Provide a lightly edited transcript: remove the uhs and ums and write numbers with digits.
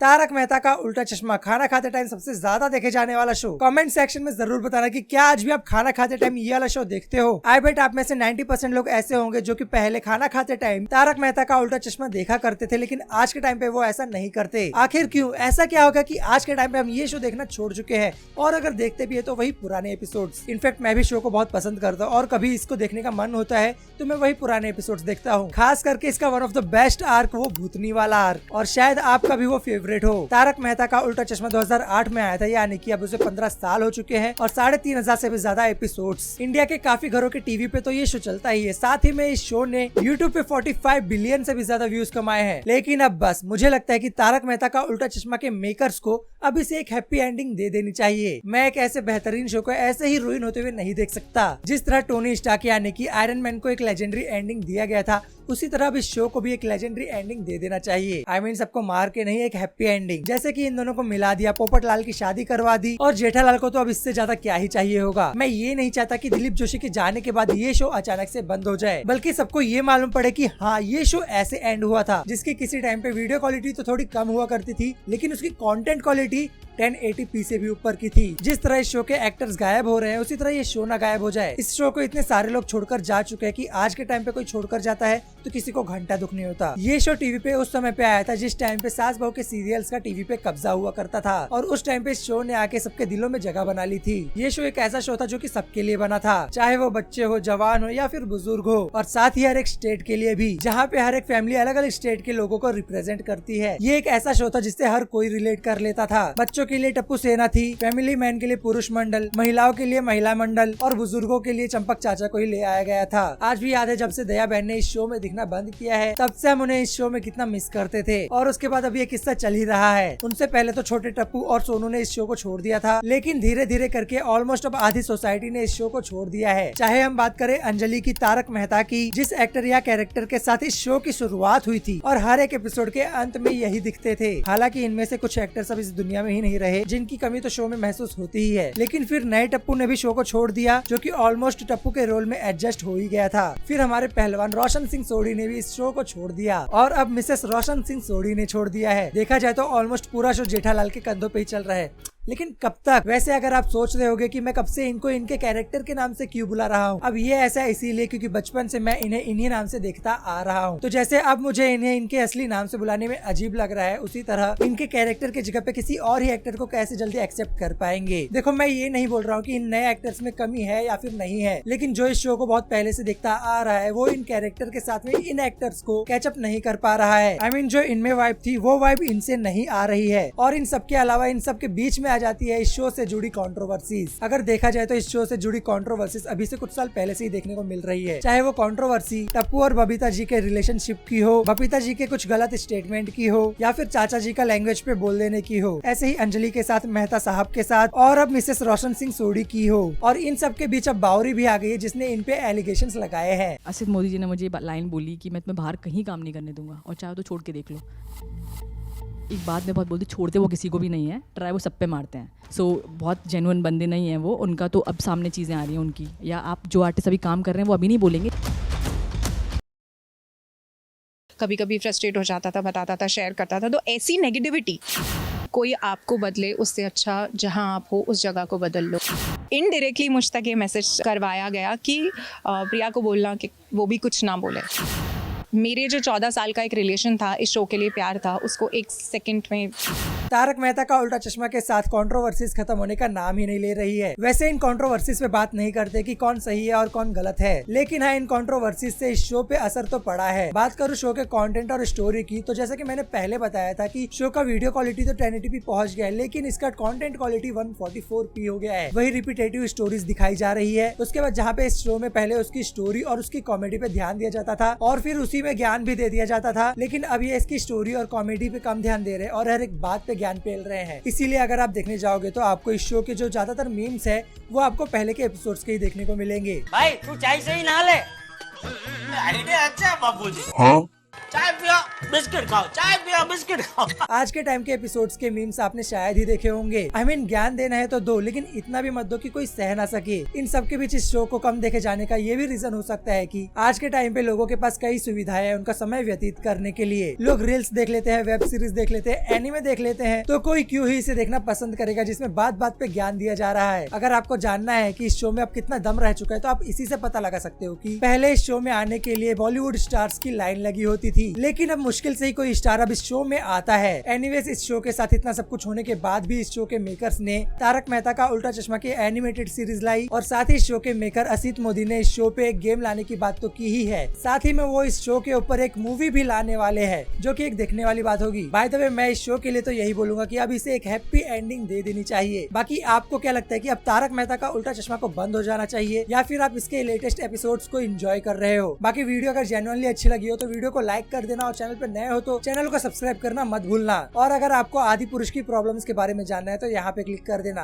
तारक मेहता का उल्टा चश्मा खाना खाते टाइम सबसे ज्यादा देखे जाने वाला शो। कमेंट सेक्शन में जरूर बताना कि क्या आज भी आप खाना खाते टाइम ये वाला शो देखते हो। आई बेट आप में से 90% लोग ऐसे होंगे जो कि पहले खाना खाते टाइम तारक मेहता का उल्टा चश्मा देखा करते थे, लेकिन आज के टाइम पे वो ऐसा नहीं करते। आखिर क्यों? ऐसा क्या होगा कि आज के टाइम पे हम ये शो देखना छोड़ चुके हैं, और अगर देखते भी है तो वही पुराने एपिसोड्स। इनफैक्ट मैं भी शो को बहुत पसंद करता हूँ और कभी इसको देखने का मन होता है तो मैं वही पुराने एपिसोड्स देखता हूँ। खास करके इसका one of the best arc वो भूतनी वाला आर्क, और शायद आपका भी वो फेवरेट हो। तारक मेहता का उल्टा चश्मा 2008 में आया था, यानी कि अब उसे 15 साल हो चुके हैं और 3500 से भी ज्यादा एपिसोड्स। इंडिया के काफी घरों के टीवी पे तो ये शो चलता ही है। साथ ही में इस शो ने यूट्यूब पे 45 बिलियन से भी ज्यादा व्यूज कमाए हैं। लेकिन अब बस मुझे लगता है कि तारक मेहता का उल्टा चश्मा के मेकर्स को अब इसे एक हैप्पी एंडिंग दे देनी चाहिए। मैं एक ऐसे बेहतरीन शो को ऐसे ही रुइन होते हुए नहीं देख सकता। जिस तरह टोनी स्टार्क यानी कि आयरन मैन को एक लेजेंडरी एंडिंग दिया गया था, उसी तरह अब इस शो को भी एक लेजेंडरी एंडिंग दे देना चाहिए। आई मीन सबको मार के नहीं, एक हैप्पी एंडिंग। जैसे कि इन दोनों को मिला दिया, पोपटलाल की शादी करवा दी, और जेठालाल को तो अब इससे ज्यादा क्या ही चाहिए होगा। मैं ये नहीं चाहता कि दिलीप जोशी के जाने के बाद ये शो अचानक से बंद हो जाए, बल्कि सबको ये मालूम पड़े कि हाँ ये शो ऐसे एंड हुआ था, जिसकी किसी टाइम पे वीडियो क्वालिटी तो थोड़ी कम हुआ करती थी, लेकिन उसकी कंटेंट क्वालिटी 1080p से भी ऊपर की थी। जिस तरह इस शो के एक्टर्स गायब हो रहे हैं, उसी तरह ये शो ना गायब हो जाए। इस शो को इतने सारे लोग छोड़कर जा चुके हैं कि आज के टाइम पे कोई छोड़कर जाता है तो किसी को घंटा दुख नहीं होता। ये शो टीवी पे उस समय पे आया था जिस टाइम पे सास बहू के सीरियल्स का टीवी पे कब्जा हुआ करता था, और उस टाइम पे इस शो ने आके सबके दिलों में जगह बना ली थी। ये शो एक ऐसा शो था जो कि सबके लिए बना था, चाहे वो बच्चे हो, जवान हो या फिर बुजुर्ग हो, और साथ ही हर एक स्टेट के लिए भी, जहाँ पे हर एक फैमिली अलग अलग स्टेट के लोगों को रिप्रेजेंट करती है। ये एक ऐसा शो था जिससे हर कोई रिलेट कर लेता था। बच्चों के लिए टप्पू सेना थी, फैमिली मैन के लिए पुरुष मंडल, महिलाओं के लिए महिला मंडल, और बुजुर्गों के लिए चंपक चाचा को ही ले आया गया था। आज भी याद है जब से दया बहन ने इस शो में दिखना बंद किया है, तब से हम उन्हें इस शो में कितना मिस करते थे। और उसके बाद अब ये किस्सा चल ही रहा है। उनसे पहले तो छोटे टप्पू और सोनू ने इस शो को छोड़ दिया था, लेकिन धीरे धीरे करके ऑलमोस्ट अब आधी सोसाइटी ने इस शो को छोड़ दिया है। चाहे हम बात करें अंजलि की, तारक मेहता की, जिस एक्टर या कैरेक्टर के साथ इस शो की शुरुआत हुई थी और हर एक एपिसोड के अंत में यही दिखते थे। हालांकि इनमें से कुछ एक्टर्स अब इस दुनिया में ही नहीं रहे, जिनकी कमी तो शो में महसूस होती ही है। लेकिन फिर नए टप्पू ने भी शो को छोड़ दिया, जो कि ऑलमोस्ट टप्पू के रोल में एडजस्ट हो ही गया था। फिर हमारे पहलवान रोशन सिंह सोढ़ी ने भी इस शो को छोड़ दिया, और अब मिसेस रोशन सिंह सोढ़ी ने छोड़ दिया है। देखा जाए तो ऑलमोस्ट पूरा शो जेठालाल के कंधों पे ही चल रहा है। लेकिन कब तक? वैसे अगर आप सोच रहे होगे कि मैं कब से इनको इनके कैरेक्टर के नाम से क्यों बुला रहा हूँ, अब ये ऐसा इसीलिए क्योंकि बचपन से मैं इन्हें इन्हीं नाम से देखता आ रहा हूँ। तो जैसे अब मुझे इन्हें इनके असली नाम से बुलाने में अजीब लग रहा है, उसी तरह इनके कैरेक्टर की जगह पे किसी और ही एक्टर को कैसे जल्दी एक्सेप्ट कर पाएंगे। देखो मैं ये नहीं बोल रहा हूँ कि इन नए एक्टर्स में कमी है या फिर नहीं है, लेकिन जो इस शो को बहुत पहले से देखता आ रहा है, वो इन कैरेक्टर के साथ में इन एक्टर्स को कैचअप नहीं कर पा रहा है। आई मीन जो इनमें वाइब थी वो वाइब इनसे नहीं आ रही है, और इन सबके अलावा इन सबके बीच में आ जाती है इस शो से जुड़ी कंट्रोवर्सीज। अगर देखा जाए तो इस शो से जुड़ी कंट्रोवर्सीज अभी से कुछ साल पहले से ही देखने को मिल रही है। चाहे वो कंट्रोवर्सी टप्पू और बबीता जी के रिलेशनशिप की हो, बबीता जी के कुछ गलत स्टेटमेंट की हो, या फिर चाचा जी का लैंग्वेज पे बोल देने की हो, ऐसे ही अंजलि के साथ, मेहता साहब के साथ, और अब मिसेस रोशन सिंह सोढ़ी की हो। और इन सब के बीच अब बावरी भी आ गई है, जिसने इन पे एलिगेशंस लगाए हैं। असित मोदी जी ने मुझे लाइन बोली कि मैं तुम्हें बाहर कहीं काम नहीं करने दूंगा, और चाहे तो छोड़ के देख लो। एक बात मैं बहुत बोलती, छोड़ते वो किसी को भी नहीं है, ट्राई वो सब पे मारते हैं। सो बहुत जेन्युइन बंदे नहीं हैं वो, उनका तो अब सामने चीज़ें आ रही हैं उनकी, या आप जो आर्टिस्ट अभी काम कर रहे हैं वो अभी नहीं बोलेंगे। कभी कभी फ्रस्ट्रेट हो जाता था, बताता था, शेयर करता था। तो ऐसी नेगेटिविटी कोई आपको बदले, उससे अच्छा जहां आप हो उस जगह को बदल लो। इनडायरेक्टली मुझ तक ये मैसेज करवाया गया कि प्रिया को बोलना कि वो भी कुछ ना बोले। मेरे जो 14 साल का एक रिलेशन था, इस शो के लिए प्यार था, उसको एक सेकंड में। तारक मेहता का उल्टा चश्मा के साथ कंट्रोवर्सीज खत्म होने का नाम ही नहीं ले रही है। वैसे इन कंट्रोवर्सीज पे बात नहीं करते कि कौन सही है और कौन गलत है, लेकिन हाँ इन कंट्रोवर्सीज से इस शो पे असर तो पड़ा है। बात करूँ शो के कंटेंट और स्टोरी की, तो जैसे कि मैंने पहले बताया था कि शो का वीडियो क्वालिटी तो 1080p पहुंच गया है, लेकिन इसका कंटेंट क्वालिटी 144p हो गया है। वही रिपीटेटिव स्टोरीज दिखाई जा रही है। उसके बाद जहाँ पे इस शो में पहले उसकी स्टोरी और उसकी कॉमेडी पे ध्यान दिया जाता था, और फिर उसी में ज्ञान भी दे दिया जाता था, लेकिन अब ये इसकी स्टोरी और कॉमेडी पे कम ध्यान दे रहे हैं और हर एक बात पे ज्ञान पेल रहे हैं। इसीलिए अगर आप देखने जाओगे तो आपको इस शो के जो ज्यादातर मीम्स है वो आपको पहले के एपिसोड्स के ही देखने को मिलेंगे। भाई तू चाय से ही नहा ले। आइडिया अच्छा बाबूजी। हाँ? चाय पियो बिस्किट खाओ, चाय पियो बिस्किट खाओ। आज के टाइम के एपिसोड्स के मीम्स आपने शायद ही देखे होंगे। आई मीन ज्ञान देना है तो दो, लेकिन इतना भी मत दो कि कोई सह ना सके। इन सब के बीच इस शो को कम देखे जाने का ये भी रीजन हो सकता है कि आज के टाइम पे लोगों के पास कई सुविधाएं हैं उनका समय व्यतीत करने के लिए। लोग रील्स देख लेते हैं, वेब सीरीज देख लेते हैं, एनिमे देख लेते हैं, तो कोई क्यों ही इसे देखना पसंद करेगा जिसमें बात बात पे ज्ञान दिया जा रहा है। अगर आपको जानना है कि इस शो में अब कितना दम रह चुका है तो आप इसी से पता लगा सकते हो कि पहले इस शो में आने के लिए बॉलीवुड स्टार्स की लाइन लगी होती थी, लेकिन अब मुश्किल से ही कोई स्टार अब इस शो में आता है। एनीवेज, इस शो के साथ इतना सब कुछ होने के बाद भी इस शो के मेकर्स ने तारक मेहता का उल्टा चश्मा की एनिमेटेड सीरीज लाई और साथ ही इस शो के मेकर असित मोदी ने इस शो पे एक गेम लाने की बात तो की ही है, साथ ही में वो इस शो के ऊपर एक मूवी भी लाने वाले हैं जो कि एक देखने वाली बात होगी। बाय द वे, मैं इस शो के लिए तो यही बोलूंगा कि अब इसे एक हैप्पी एंडिंग दे देनी चाहिए। बाकी आपको क्या लगता है कि अब तारक मेहता का उल्टा चश्मा को बंद हो जाना चाहिए या फिर आप इसके लेटेस्ट एपिसोड्स को एंजॉय कर रहे हो? बाकी वीडियो अगर जेन्युइनली अच्छी लगी हो तो वीडियो को लाइक कर देना और चैनल पे नए हो तो चैनल को सब्सक्राइब करना मत भूलना। और अगर आपको आदि पुरुष की प्रॉब्लम्स के बारे में जानना है तो यहाँ पे क्लिक कर देना।